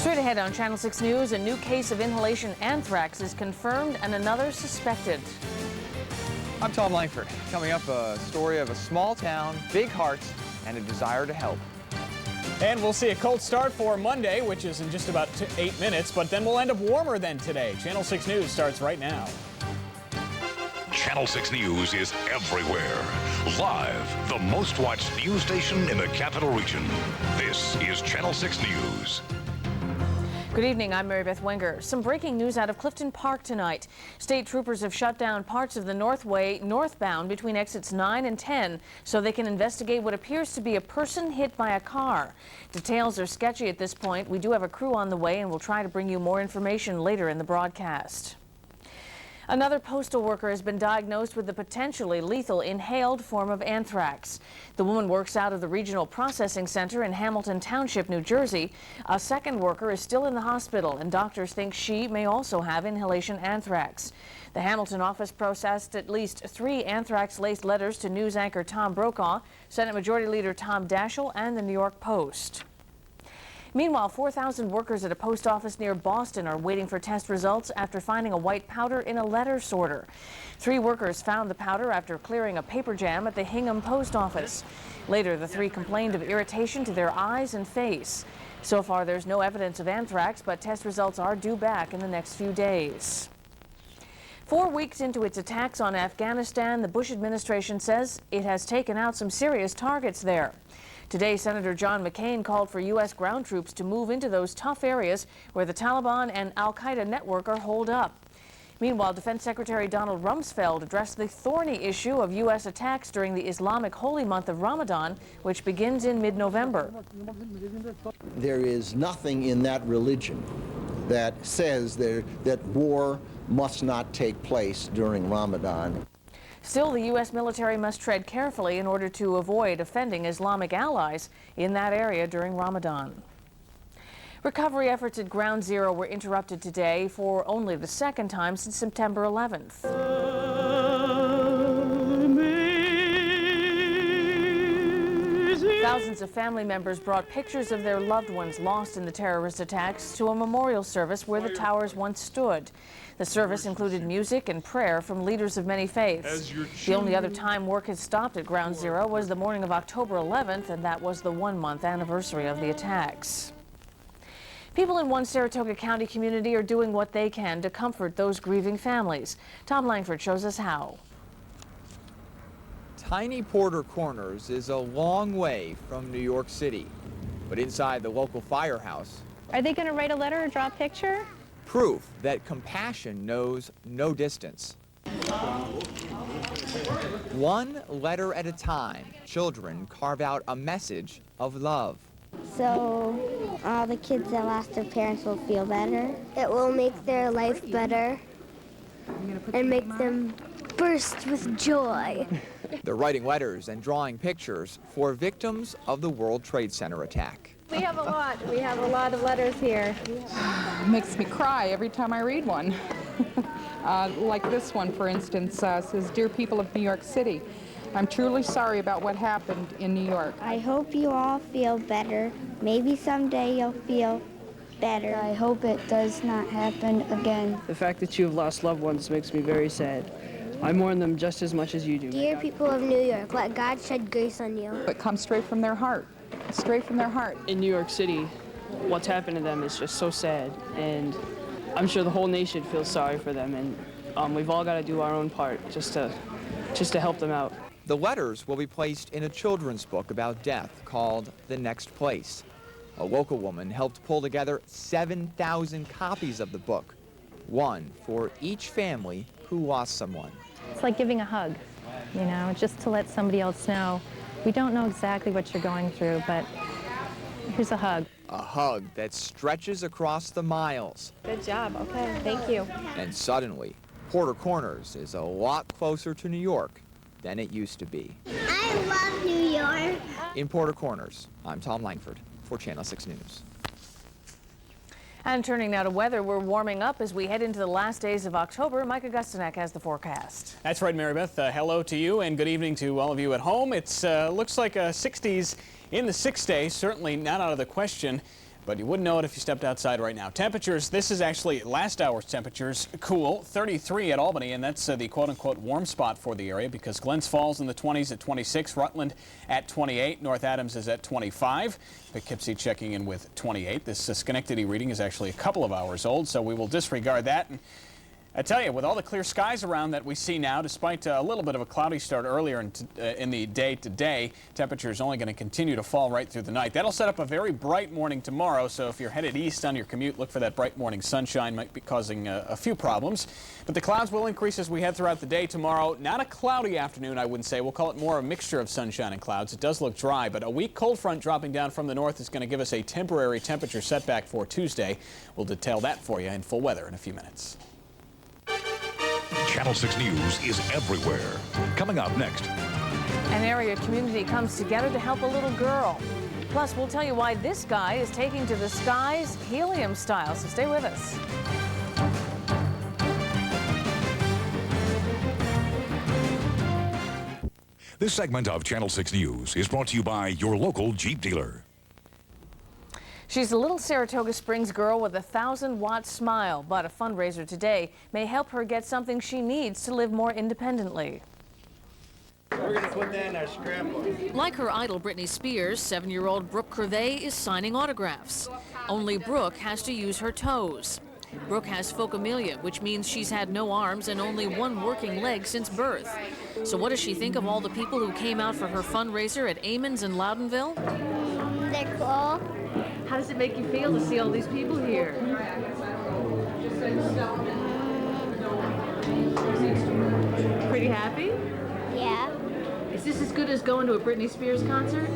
Straight ahead on Channel 6 News, a new case of inhalation anthrax is confirmed and another suspected. I'm Tom Langford. Coming up, a story of a small town, big hearts, and a desire to help. And we'll see a cold start for Monday, which is in just about 8 minutes, but then we'll end up warmer than today. Channel 6 News starts right now. Channel 6 News is everywhere. Live, the most watched news station in the capital region. This is Channel 6 News. Good evening, I'm Beth Wenger. Some breaking news out of Clifton Park tonight. State troopers have shut down parts of the Northway northbound between exits 9 and 10 so they can investigate what appears to be a person hit by a car. Details are sketchy at this point. We do have a crew on the way and we'll try to bring you more information later in the broadcast. Another postal worker has been diagnosed with the potentially lethal inhaled form of anthrax. The woman works out of the Regional Processing Center in Hamilton Township, New Jersey. A second worker is still in the hospital, and doctors think she may also have inhalation anthrax. The Hamilton office processed at least 3 anthrax-laced letters to news anchor Tom Brokaw, Senate Majority Leader Tom Daschle, and the New York Post. Meanwhile, 4,000 workers at a post office near Boston are waiting for test results after finding a white powder in a letter sorter. 3 workers found the powder after clearing a paper jam at the Hingham post office. Later, the 3 complained of irritation to their eyes and face. So far, there's no evidence of anthrax, but test results are due back in the next few days. 4 weeks into its attacks on Afghanistan, the Bush administration says it has taken out some serious targets there. Today, Senator John McCain called for U.S. ground troops to move into those tough areas where the Taliban and al-Qaeda network are holed up. Meanwhile, Defense Secretary Donald Rumsfeld addressed the thorny issue of U.S. attacks during the Islamic holy month of Ramadan, which begins in mid-November. There is nothing in that religion that says that war must not take place during Ramadan. Still, the U.S. military must tread carefully in order to avoid offending Islamic allies in that area during Ramadan. Recovery efforts at Ground Zero were interrupted today for only the second time since September 11th. Thousands of family members brought pictures of their loved ones lost in the terrorist attacks to a memorial service where the towers once stood. The service included music and prayer from leaders of many faiths. The only other time work had stopped at Ground Zero was the morning of October 11th, and that was the 1-month anniversary of the attacks. People in one Saratoga County community are doing what they can to comfort those grieving families. Tom Langford shows us how. Tiny Porter Corners is a long way from New York City, but inside the local firehouse, are they going to write a letter or draw a picture? Proof that compassion knows no distance. One letter at a time, children carve out a message of love. So all the kids that lost their parents will feel better. It will make their life better and make them burst with joy. They're writing letters and drawing pictures for victims of the World Trade Center attack. We have a lot. We have a lot of letters here. It makes me cry every time I read one. Like this one, for instance, says, "Dear people of New York City, I'm truly sorry about what happened in New York. I hope you all feel better. Maybe someday you'll feel better. I hope it does not happen again." The fact that you've lost loved ones makes me very sad. I mourn them just as much as you do. Dear people of New York, let God shed grace on you. But come straight from their heart. Straight from their heart. In New York City, what's happened to them is just so sad, and I'm sure the whole nation feels sorry for them, and we've all got to do our own part just to help them out. The letters will be placed in a children's book about death called The Next Place. A local woman helped pull together 7,000 copies of the book, one for each family who lost someone. It's like giving a hug, you know, just to let somebody else know. We don't know exactly what you're going through, but here's a hug. A hug that stretches across the miles. Good job. Okay, thank you. And suddenly, Porter Corners is a lot closer to New York than it used to be. I love New York. In Porter Corners, I'm Tom Langford for Channel 6 News. And turning now to weather, we're warming up as we head into the last days of October. Mike Augustinak has the forecast. That's right, Mary Beth. Hello to you and good evening to all of you at home. It's looks like 60s in the 6 days, certainly not out of the question. but you wouldn't know it if you stepped outside right now. Temperatures, this is actually last hour's temperatures, cool, 33 at Albany, and that's the quote-unquote warm spot for the area because Glens Falls in the 20s at 26, Rutland at 28, North Adams is at 25, Poughkeepsie checking in with 28. This Schenectady reading is actually a couple of hours old, so we will disregard that. And I tell you, with all the clear skies around that we see now, despite a little bit of a cloudy start earlier in the day today, temperature is only going to continue to fall right through the night. That'll set up a very bright morning tomorrow, so if you're headed east on your commute, look for that bright morning sunshine. Might be causing a few problems. But the clouds will increase as we head throughout the day tomorrow. Not a cloudy afternoon, I wouldn't say. We'll call it more a mixture of sunshine and clouds. It does look dry, but a weak cold front dropping down from the north is going to give us a temporary temperature setback for Tuesday. We'll detail that for you in full weather in a few minutes. Channel 6 News is everywhere. Coming up next. An area community comes together to help a little girl. Plus, we'll tell you why this guy is taking to the skies helium style, so stay with us. This segment of Channel 6 News is brought to you by your local Jeep dealer. She's a little Saratoga Springs girl with a 1,000-watt smile, but a fundraiser today may help her get something she needs to live more independently. We're going to put that in our scrapbook. Like her idol Britney Spears, 7-year-old Brooke Curvey is signing autographs. Only Brooke has to use her toes. Brooke has phocomelia, which means she's had no arms and only one working leg since birth. So what does she think of all the people who came out for her fundraiser at Ammons in Loudonville? They're cool. How does it make you feel to see all these people here? Pretty happy? Yeah. Is this as good as going to a Britney Spears concert?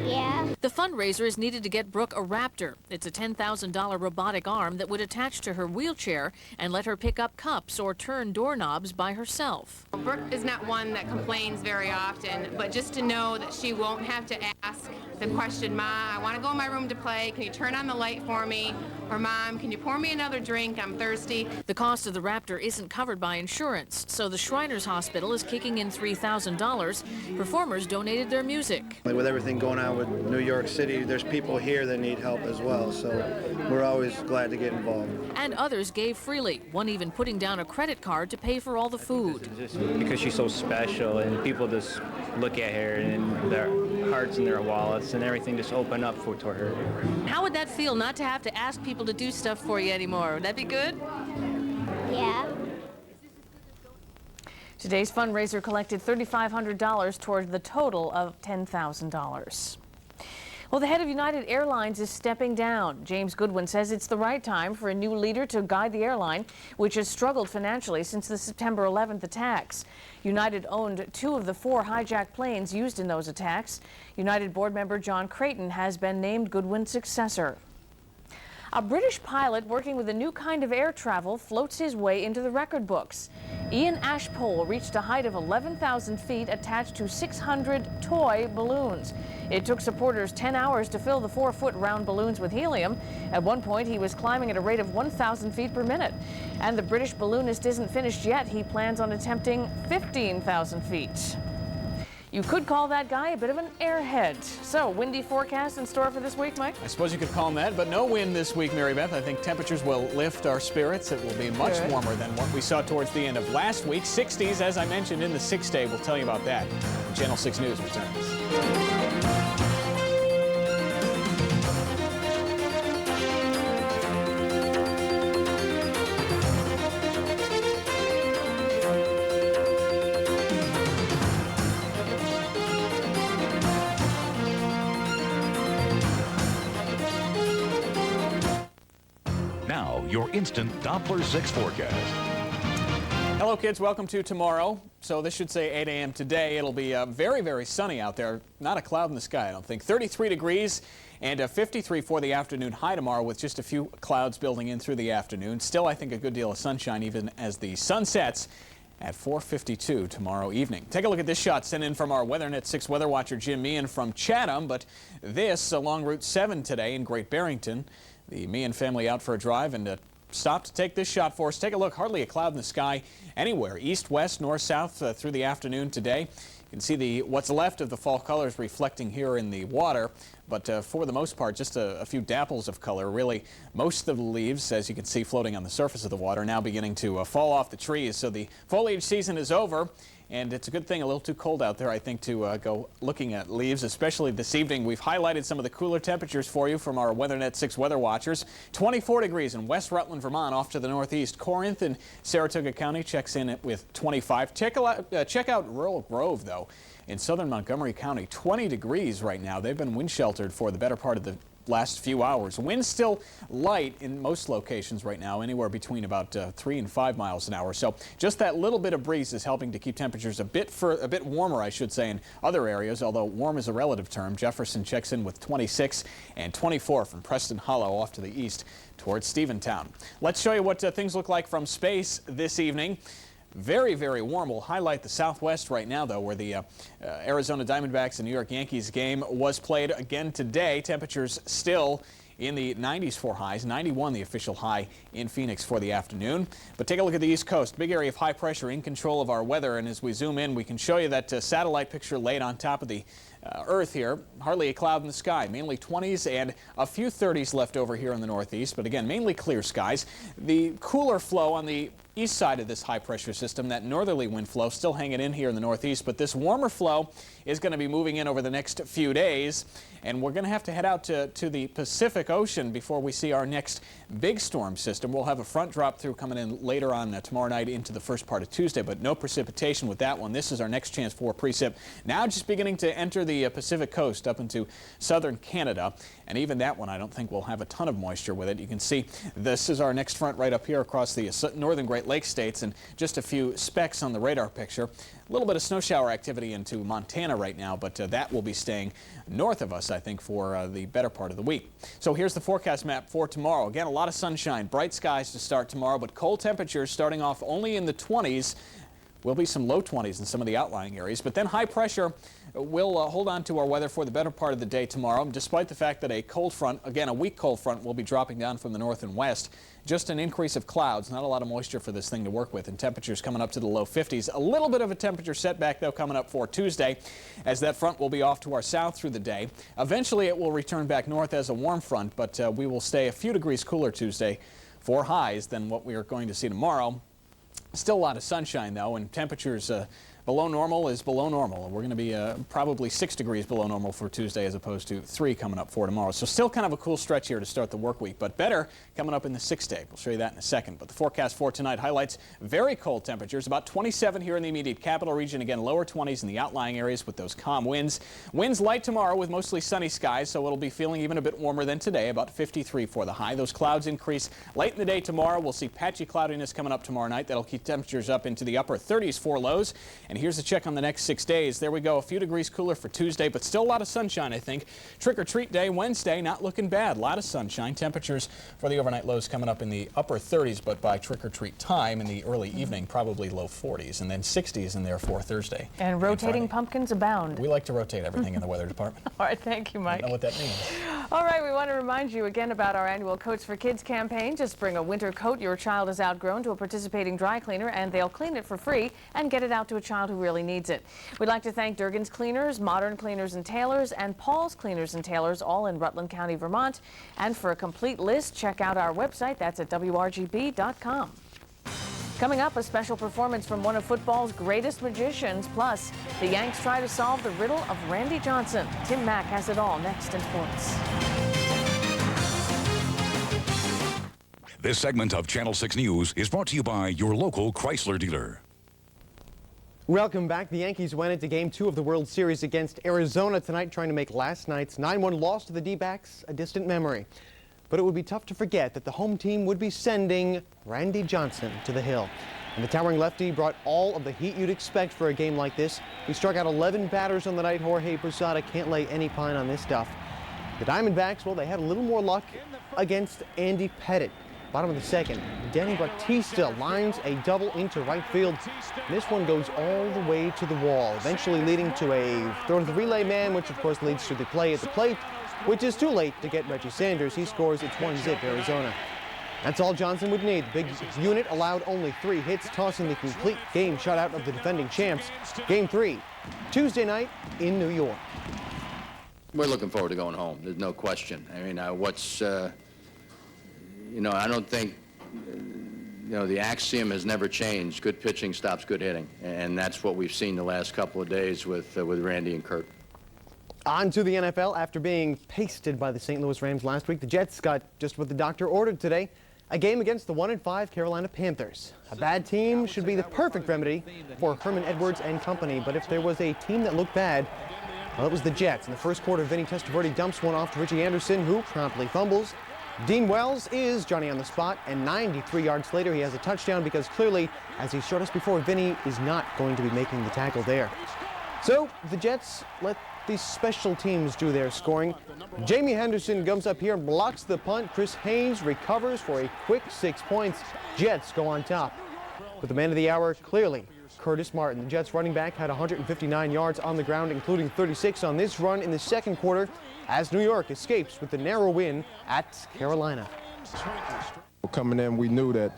Yeah. The fundraiser is needed to get Brooke a Raptor. It's a $10,000 robotic arm that would attach to her wheelchair and let her pick up cups or turn doorknobs by herself. Brooke is not one that complains very often, but just to know that she won't have to ask the question, Ma, I want to go in my room to play. Can you turn on the light for me? Or Mom, can you pour me another drink? I'm thirsty. The cost of the Raptor isn't covered by insurance, so the Shriners Hospital is kicking in $3,000. Performers donated their music. With everything going on with New York City, there's people here that need help as well, so we're always glad to get involved. And others gave freely, one even putting down a credit card to pay for all the food. Because she's so special and people just look at her and their hearts and their wallets and everything just open up to her. How would that feel not to have to ask people to do stuff for you anymore? Would that be good? Yeah. Today's fundraiser collected $3,500 toward the total of $10,000. Well, the head of United Airlines is stepping down. James Goodwin says it's the right time for a new leader to guide the airline, which has struggled financially since the September 11th attacks. United owned 2 of the 4 hijacked planes used in those attacks. United board member John Creighton has been named Goodwin's successor. A British pilot working with a new kind of air travel floats his way into the record books. Ian Ashpole reached a height of 11,000 feet attached to 600 toy balloons. It took supporters 10 hours to fill the 4-foot round balloons with helium. At one point, he was climbing at a rate of 1,000 feet per minute. And the British balloonist isn't finished yet. He plans on attempting 15,000 feet. You could call that guy a bit of an airhead. So, windy forecast in store for this week, Mike? I suppose you could call him that, but no wind this week, Mary Beth. I think temperatures will lift our spirits. It will be much warmer than what we saw towards the end of last week. 60s, as I mentioned, in the 6-day. We'll tell you about that when Channel 6 News returns. Now, your instant Doppler 6 forecast. Hello, kids. Welcome to tomorrow. So this should say 8 a.m. today. It'll be very, very sunny out there. Not a cloud in the sky, I don't think. 33 degrees and 53 for the afternoon high tomorrow with just a few clouds building in through the afternoon. Still, I think, a good deal of sunshine even as the sun sets at 4:52 tomorrow evening. Take a look at this shot sent in from our WeatherNet 6 weather watcher Jim Meehan from Chatham. But this along Route 7 today in Great Barrington. The Meehan family out for a drive and stopped to take this shot for us. Take a look. Hardly a cloud in the sky anywhere. East, west, north, south through the afternoon today. You can see what's left of the fall colors reflecting here in the water, but for the most part, just a few dapples of color. Really, most of the leaves, as you can see floating on the surface of the water, now beginning to fall off the trees. So the foliage season is over. And it's a good thing, a little too cold out there, I think, to go looking at leaves, especially this evening. We've highlighted some of the cooler temperatures for you from our WeatherNet 6 weather watchers. 24 degrees in West Rutland, Vermont, off to the northeast. Corinth and Saratoga County checks in with 25. Check out Rural Grove, though, in southern Montgomery County. 20 degrees right now. They've been wind sheltered for the better part of the last few hours. Wind still light in most locations right now, anywhere between about 3 and 5 miles an hour. So just that little bit of breeze is helping to keep temperatures a bit warmer, I should say, in other areas, although warm is a relative term. Jefferson checks in with 26 and 24 from Preston Hollow off to the east towards Stephentown. Let's show you what things look like from space this evening. Very, very warm. We'll highlight the southwest right now, though, where the Arizona Diamondbacks and New York Yankees game was played again today. Temperatures still in the 90s for highs. 91 the official high in Phoenix for the afternoon. But take a look at the East Coast. Big area of high pressure in control of our weather. And as we zoom in, we can show you that satellite picture laid on top of the Earth here. Hardly a cloud in the sky. Mainly 20s and a few 30s left over here in the northeast. But again, mainly clear skies. The cooler flow on the east side of this high pressure system, that northerly wind flow, still hanging in here in the northeast. But this warmer flow is going to be moving in over the next few days. And we're going to have to head out to the Pacific Ocean before we see our next big storm system. We'll have a front drop through coming in later on tomorrow night into the first part of Tuesday, but no precipitation with that one. This is our next chance for precip. Now just beginning to enter the Pacific coast up into southern Canada. And even that one, I don't think we'll have a ton of moisture with it. You can see this is our next front right up here across the northern Great Lakes states, and just a few specks on the radar picture. A little bit of snow shower activity into Montana right now, but that will be staying north of us, I think, for the better part of the week. So here's the forecast map for tomorrow. Again, a lot of sunshine, bright skies to start tomorrow, but cold temperatures starting off only in the 20s. Will be some low 20s in some of the outlying areas, but then high pressure will hold on to our weather for the better part of the day tomorrow, despite the fact that a cold front, again a weak cold front, will be dropping down from the north and west. Just an increase of clouds, not a lot of moisture for this thing to work with, and temperatures coming up to the low 50s. A little bit of a temperature setback, though, coming up for Tuesday, as that front will be off to our south through the day. Eventually, it will return back north as a warm front, but we will stay a few degrees cooler Tuesday for highs than what we are going to see tomorrow. Still a lot of sunshine, though, and temperatures below normal is below normal. We're going to be probably 6 degrees below normal for Tuesday as opposed to 3 coming up for tomorrow. So still kind of a cool stretch here to start the work week, but better coming up in the 6th day. We'll show you that in a second. But the forecast for tonight highlights very cold temperatures, about 27 here in the immediate capital region. Again, lower 20s in the outlying areas with those calm winds. Winds light tomorrow with mostly sunny skies, so it'll be feeling even a bit warmer than today, about 53 for the high. Those clouds increase late in the day tomorrow. We'll see patchy cloudiness coming up tomorrow night. That'll keep temperatures up into the upper 30s for lows. And here's a check on the next 6 days. There we go, a few degrees cooler for Tuesday, but still a lot of sunshine, I think. Trick-or-treat day, Wednesday, not looking bad. A lot of sunshine. Temperatures for the overnight lows coming up in the upper 30s, but by trick-or-treat time in the early evening, probably low 40s, and then 60s in there for Thursday. And rotating pumpkins abound. We like to rotate everything in the weather department. All right, thank you, Mike. I don't know what that means. All right, we want to remind you again about our annual Coats for Kids campaign. Just bring a winter coat your child has outgrown to a participating dry cleaner, and they'll clean it for free and get it out to a child who really needs it. We'd like to thank Durgan's Cleaners, Modern Cleaners and Tailors, and Paul's Cleaners and Tailors, all in Rutland County, Vermont. And for a complete list, check out our website. That's at WRGB.com. Coming up, a special performance from one of football's greatest magicians. Plus, the Yanks try to solve the riddle of Randy Johnson. Tim Mack has it all next in sports. This segment of Channel 6 News is brought to you by your local Chrysler dealer. Welcome back. The Yankees went into Game 2 of the World Series against Arizona tonight, trying to make last night's 9-1 loss to the D-backs a distant memory. But it would be tough to forget that the home team would be sending Randy Johnson to the hill. And the towering lefty brought all of the heat you'd expect for a game like this. He struck out 11 batters on the night. Jorge Posada can't lay any pine on this stuff. The Diamondbacks, well, they had a little more luck against Andy Pettitte. Bottom of the second, Danny Bautista lines a double into right field. This one goes all the way to the wall, eventually leading to a throw to the relay man, which of course leads to the play at the plate, which is too late to get Reggie Sanders. He scores. It's 1-0 Arizona. That's all Johnson would need. The big unit allowed only 3 hits, tossing the complete game shutout of the defending champs. Game 3, Tuesday night in New York. We're looking forward to going home. There's no question. I mean, I don't think, the axiom has never changed. Good pitching stops good hitting, and that's what we've seen the last couple of days with Randy and Kurt. On to the NFL. After being pasted by the St. Louis Rams last week, the Jets got just what the doctor ordered today, a game against the 1-5 Carolina Panthers. A bad team should be the perfect remedy for Herman Edwards and company, but if there was a team that looked bad, well, it was the Jets. In the first quarter, Vinny Testaverde dumps one off to Richie Anderson, who promptly fumbles. Dean Wells is Johnny on the spot, and 93 yards later, he has a touchdown because clearly, as he showed us before, Vinny is not going to be making the tackle there. So the Jets let these special teams do their scoring. Jamie Henderson comes up here and blocks the punt. Chris Haynes recovers for a quick 6 points. Jets go on top. But the man of the hour, clearly, Curtis Martin. The Jets running back had 159 yards on the ground, including 36 on this run in the second quarter, as New York escapes with the narrow win at Carolina. Coming in, we knew that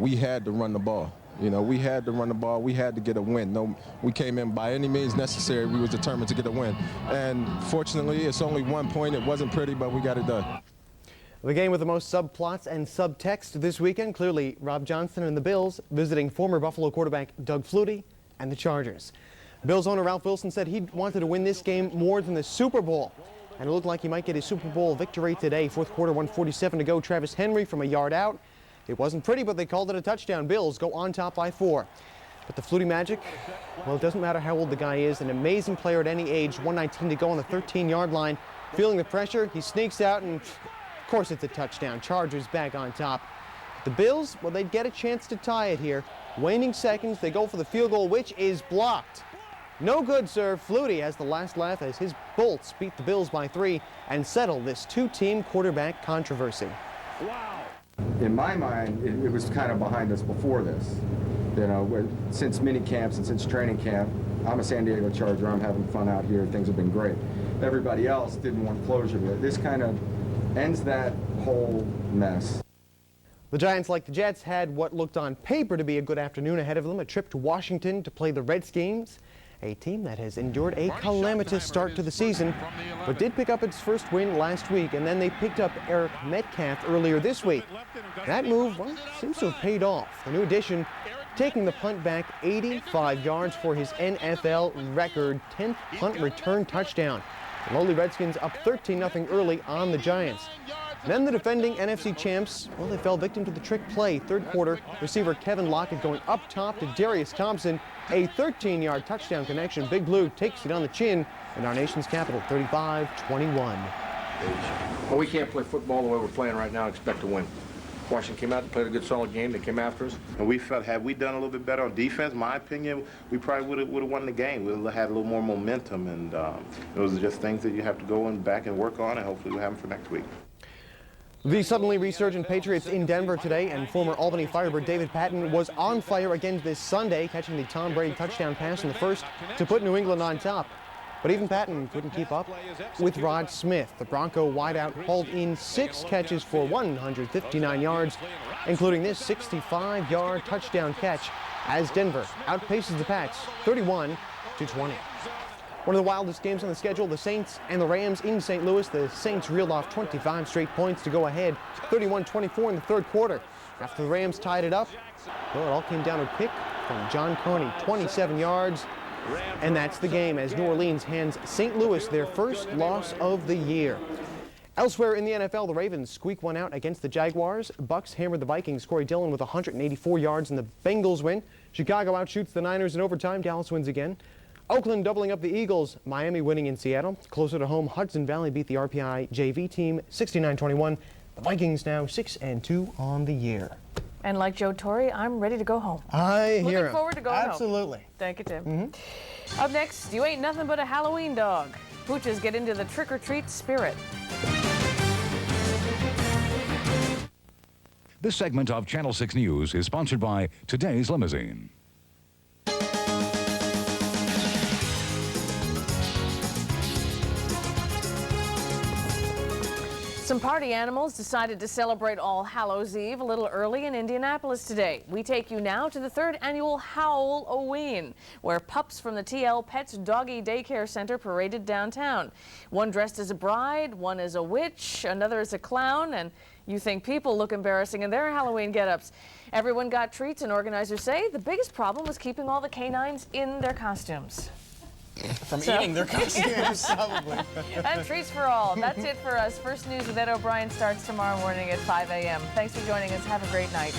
we had to run the ball. We had to run the ball. We had to get a win. No, we came in by any means necessary. We was determined to get a win. And fortunately, it's only 1 point. It wasn't pretty, but we got it done. The game with the most subplots and subtext this weekend, clearly Rob Johnson and the Bills visiting former Buffalo quarterback Doug Flutie and the Chargers. Bills owner Ralph Wilson said he wanted to win this game more than the Super Bowl. And it looked like he might get his Super Bowl victory today. Fourth quarter, 1:47 to go. Travis Henry from a yard out. It wasn't pretty, but they called it a touchdown. Bills go on top by 4. But the Flutie magic, well, it doesn't matter how old the guy is. An amazing player at any age. 119 to go on the 13-yard line. Feeling the pressure, he sneaks out, and of course it's a touchdown. Chargers back on top. The Bills, well, they'd get a chance to tie it here. Waning seconds, they go for the field goal, which is blocked. No good, sir. Flutie has the last laugh as his Bolts beat the Bills by 3 and settle this 2-team quarterback controversy. Wow. In my mind, it was kind of behind us before this. Since mini camps and since training camp, I'm a San Diego Charger. I'm having fun out here. Things have been great. Everybody else didn't want closure. This kind of ends that whole mess. The Giants, like the Jets, had what looked on paper to be a good afternoon ahead of them, a trip to Washington to play the Redskins, a team that has endured a calamitous start to the season, but did pick up its first win last week, and then they picked up Eric Metcalf earlier this week. That move, well, seems to have paid off. The new addition taking the punt back 85 yards for his NFL record 10th punt return touchdown. The lowly Redskins up 13-0 early on the Giants. Then the defending NFC champs, well, they fell victim to the trick play. Third quarter, receiver Kevin Lockett going up top to Darius Thompson. A 13-yard touchdown connection. Big Blue takes it on the chin in our nation's capital, 35-21. Well, we can't play football the way we're playing right now and expect to win. Washington came out and played a good, solid game. They came after us. And we felt, had we done a little bit better on defense, my opinion, we probably would have won the game. We would have had a little more momentum, and those are just things that you have to go back and work on, and hopefully we'll have them for next week. The suddenly resurgent Patriots in Denver today, and former Albany Firebird David Patton was on fire again this Sunday, catching the Tom Brady touchdown pass in the first to put New England on top. But even Patton couldn't keep up with Rod Smith. The Bronco wideout hauled in 6 catches for 159 yards, including this 65-yard touchdown catch, as Denver outpaces the Pats 31-20. One of the wildest games on the schedule, the Saints and the Rams in St. Louis. The Saints reeled off 25 straight points to go ahead, 31-24 in the third quarter. After the Rams tied it up, well, it all came down to a pick from John Carney, 27 yards. And that's the game as New Orleans hands St. Louis their first loss of the year. Elsewhere in the NFL, the Ravens squeak one out against the Jaguars. Bucks hammered the Vikings. Corey Dillon with 184 yards, and the Bengals win. Chicago outshoots the Niners in overtime. Dallas wins again. Oakland doubling up the Eagles. Miami winning in Seattle. Closer to home, Hudson Valley beat the RPI JV team 69-21. The Vikings now 6-2 on the year. And like Joe Torre, I'm ready to go home. I hear Looking him. forward to going home. Absolutely. Thank you, Tim. Up next, you ain't nothing but a Halloween dog. Pooches get into the trick-or-treat spirit. This segment of Channel 6 News is sponsored by Today's Limousine. Some party animals decided to celebrate All Hallows Eve a little early in Indianapolis today. We take you now to the 3rd annual Howl-O-Ween, where pups from the TL Pets Doggy Daycare Center paraded downtown. One dressed as a bride, one as a witch, another as a clown, and you think people look embarrassing in their Halloween get-ups. Everyone got treats, and organizers say the biggest problem was keeping all the canines in their costumes. From eating their costumes, probably. And treats for all. That's it for us. First News with Ed O'Brien starts tomorrow morning at 5 a.m. Thanks for joining us. Have a great night.